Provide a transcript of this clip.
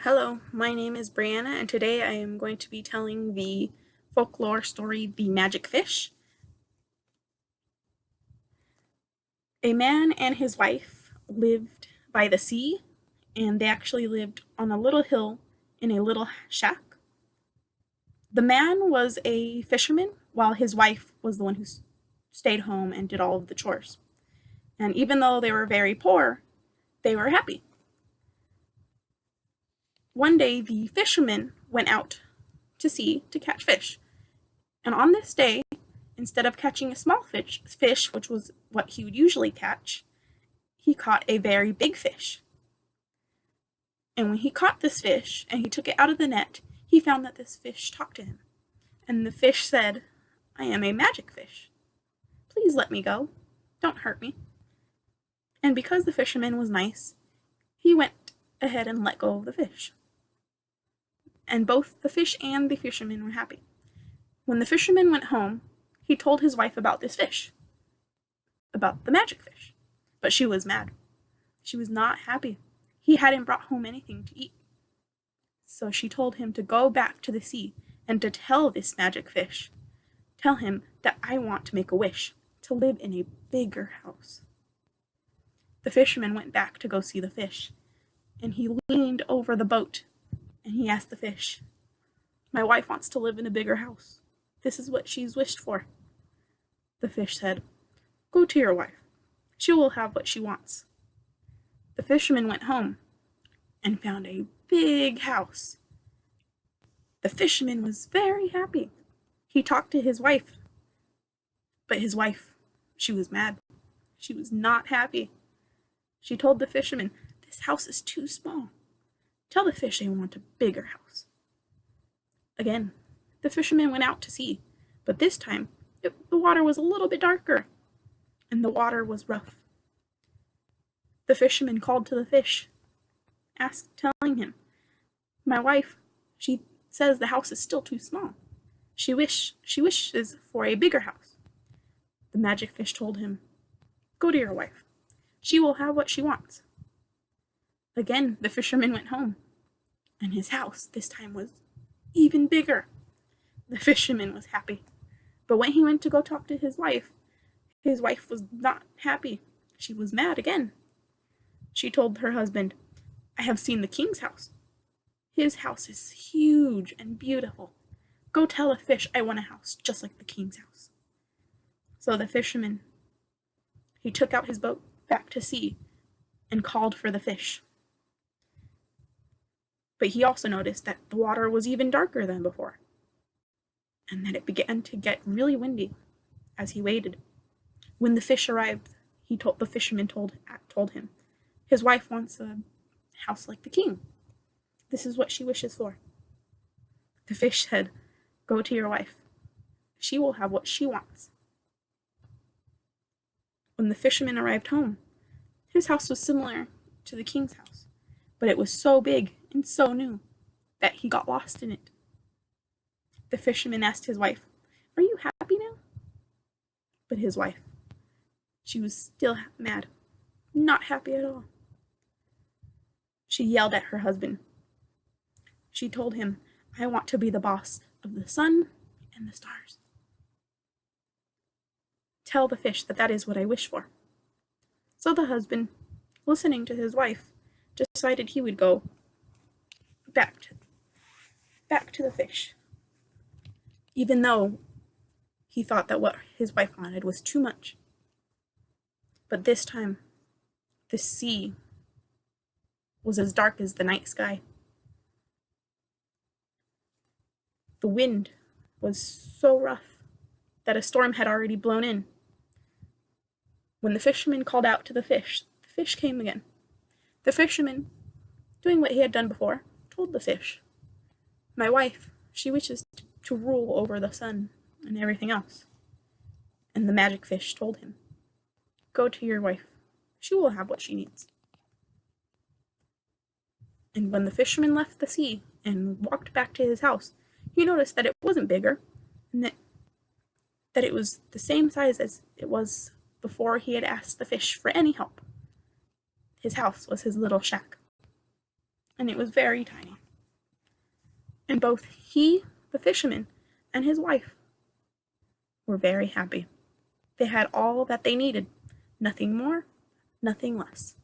Hello, my name is Brianna, and today I am going to be telling the folklore story, The Magic Fish. A man and his wife lived by the sea, and they actually lived on a little hill in a little shack. The man was a fisherman, while his wife was the one who stayed home and did all of the chores. And even though they were very poor, they were happy. One day, the fisherman went out to sea to catch fish. And on this day, instead of catching a small fish, which was what he would usually catch, he caught a very big fish. And when he caught this fish and he took it out of the net, he found that this fish talked to him. And the fish said, "I am a magic fish. Please let me go. Don't hurt me." And because the fisherman was nice, he went ahead and let go of the fish. And both the fish and the fisherman were happy. When the fisherman went home, he told his wife about this fish, about the magic fish. But she was mad. She was not happy. He hadn't brought home anything to eat. So she told him to go back to the sea and to tell this magic fish, tell him that I want to make a wish, to live in a bigger house. The fisherman went back to go see the fish, and he leaned over the boat and he asked the fish, "My wife wants to live in a bigger house. This is what she's wished for." The fish said, "Go to your wife. She will have what she wants." The fisherman went home and found a big house. The fisherman was very happy. He talked to his wife, but his wife, she was mad. She was not happy. She told the fisherman, "This house is too small. Tell the fish they want a bigger house." Again, the fisherman went out to sea, but this time the water was a little bit darker, and the water was rough. The fisherman called to the fish, telling him, "My wife, she says the house is still too small. She wishes for a bigger house." The magic fish told him, "Go to your wife. She will have what she wants." Again, the fisherman went home, and his house this time was even bigger. The fisherman was happy, but when he went to go talk to his wife was not happy. She was mad again. She told her husband, "I have seen the king's house. His house is huge and beautiful. Go tell a fish I want a house just like the king's house." So the fisherman, he took out his boat back to sea and called for the fish. But he also noticed that the water was even darker than before, and that it began to get really windy as he waited. When the fish arrived, the fisherman told him, his wife wants a house like the king. This is what she wishes for. The fish said, "Go to your wife. She will have what she wants." When the fisherman arrived home, his house was similar to the king's house, but it was so big and so new that he got lost in it. The fisherman asked his wife, "Are you happy now?" But his wife, she was still mad, not happy at all. She yelled at her husband. She told him, "I want to be the boss of the sun and the stars. Tell the fish that that is what I wish for." So the husband, listening to his wife, decided he would go back to the fish, even though he thought that what his wife wanted was too much. But this time, the sea was as dark as the night sky. The wind was so rough that a storm had already blown in. When the fisherman called out to the fish came again. The fisherman, doing what he had done before, told the fish, "My wife, she wishes to rule over the sun and everything else." And the magic fish told him, "Go to your wife. She will have what she needs." And when the fisherman left the sea and walked back to his house, he noticed that it wasn't bigger, and that it was the same size as it was before he had asked the fish for any help. His house was his little shack, and it was very tiny. And both he, the fisherman, and his wife were very happy. They had all that they needed, nothing more, nothing less.